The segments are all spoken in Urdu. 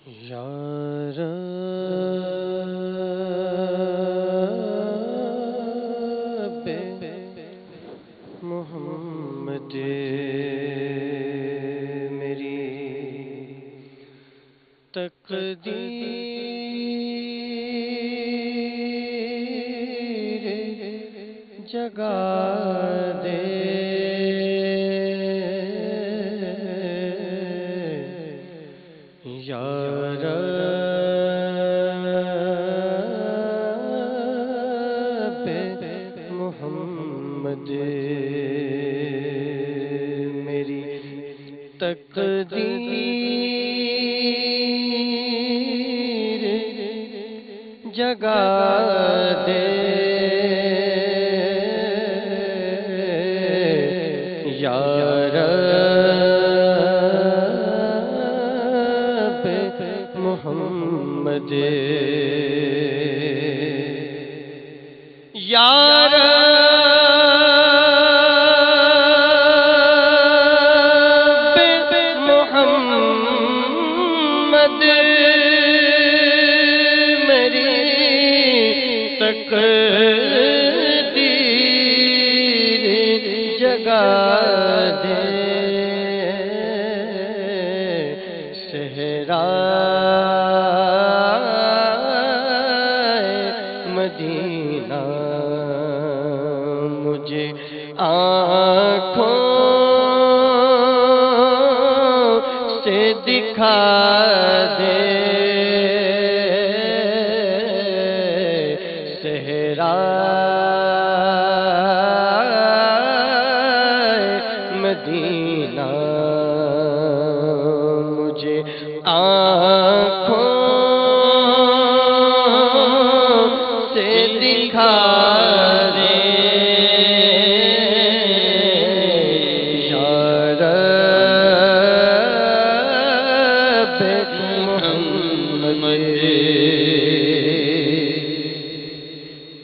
یا رب محمد میری تقدیر جگا دے یا رب محمد میری تقدیر جگا دے یا رب محمد یا رب محمد میری تقدیر جگا دے صحرائے مدینہ مجھے آنکھوں سے دکھا دے صحرائے مدینہ مجھے آنکھوں سے دکھا دے یا رب محمد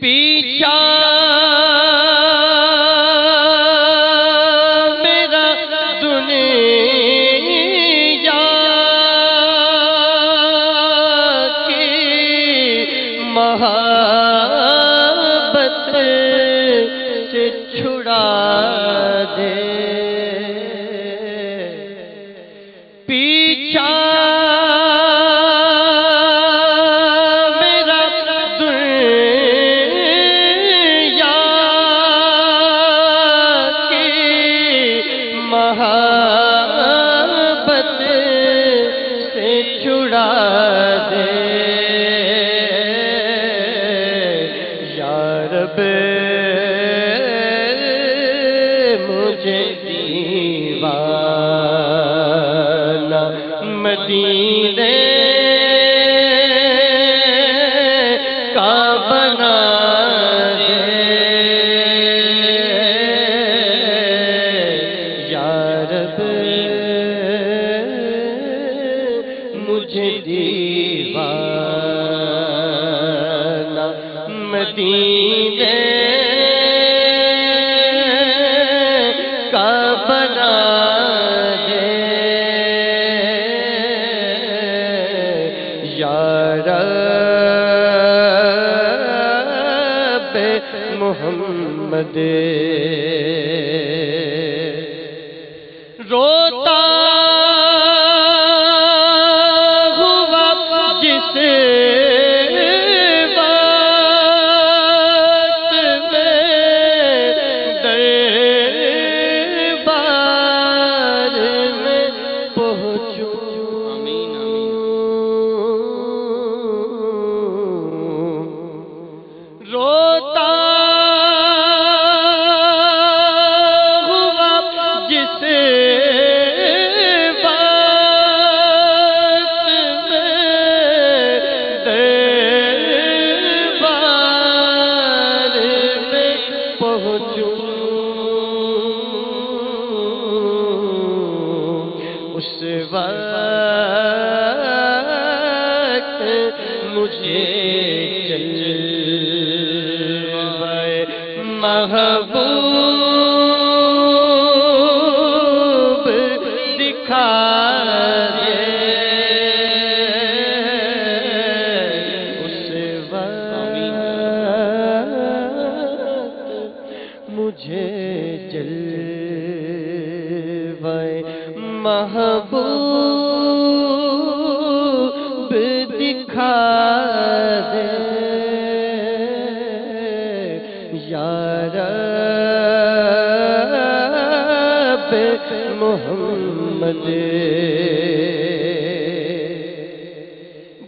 پیچھا میرا دنیا کی محبت سے چھڑا دے پیچھا میرا دنیا کی محبت سے چھڑا دے یا رب مجھے دیوانہ مدینے کا بنا دے یا رب مجھے دیوانہ مدینے کا بنا دے یا رب محمد روتا ہوا جس وقت میں دربار میں پہنچوں روتا ہوا جس وقت میں دربار میں پہنچوں اس وقت مجھے جلوہ محبوب دکھا دے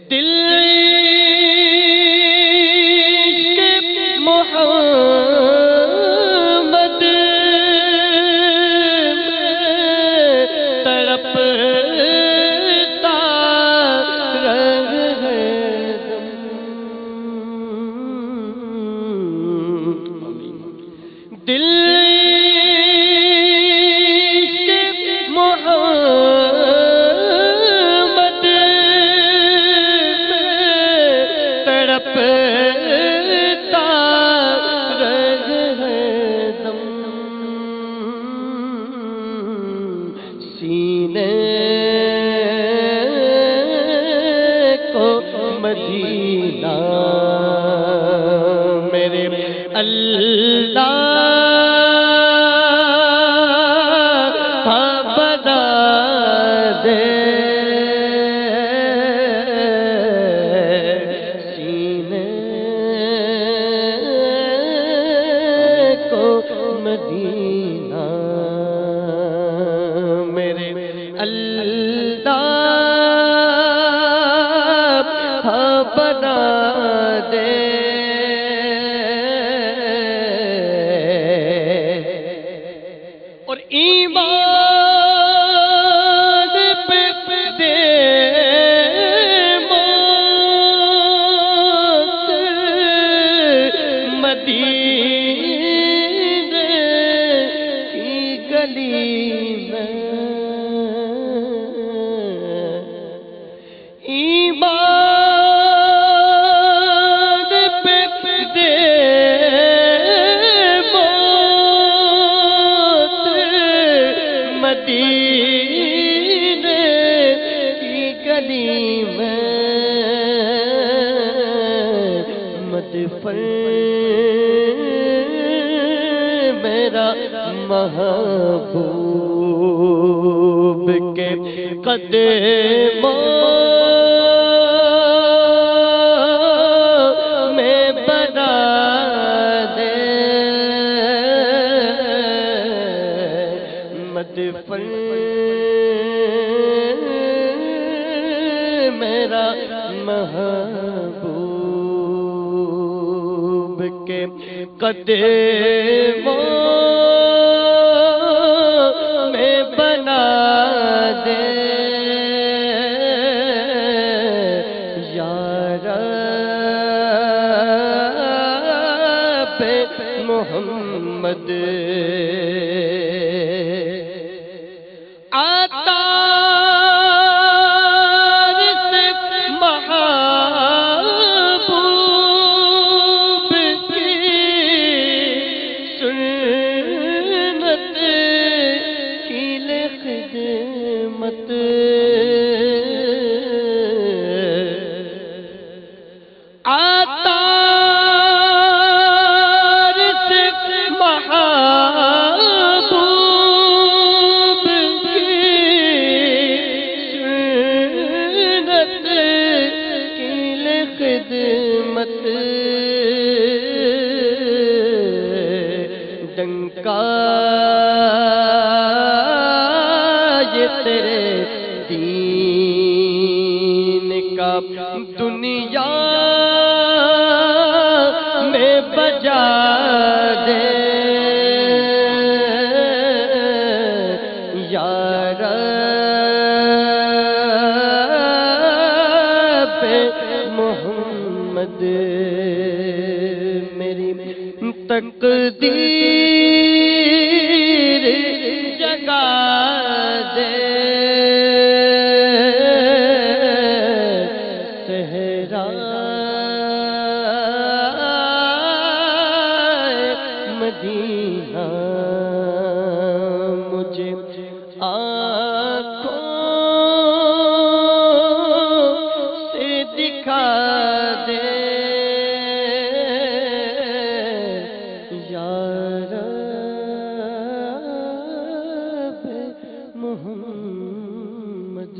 دل عشق محمد تڑپتا رہے دل سینے کو مدینہ میرے اللہ بنا دے سینے کو مدینہ اللہ بنا دے اور ایمان پہ دے موت مدینے کی گلی میں ایمان پہ دے موت مدینے کی گلی میں مدفن میرا محبوب کے قدموں مدفن میرا محبوب کے قدموں میں بنا دے یا رب محمد ڈنکا یہ تیرے دین کا دنیا میں بجا دے یا رب محمد میری تقدیر جگا دے صحرا مدینہ مجھے آنکھوں سے دکھا دے محمد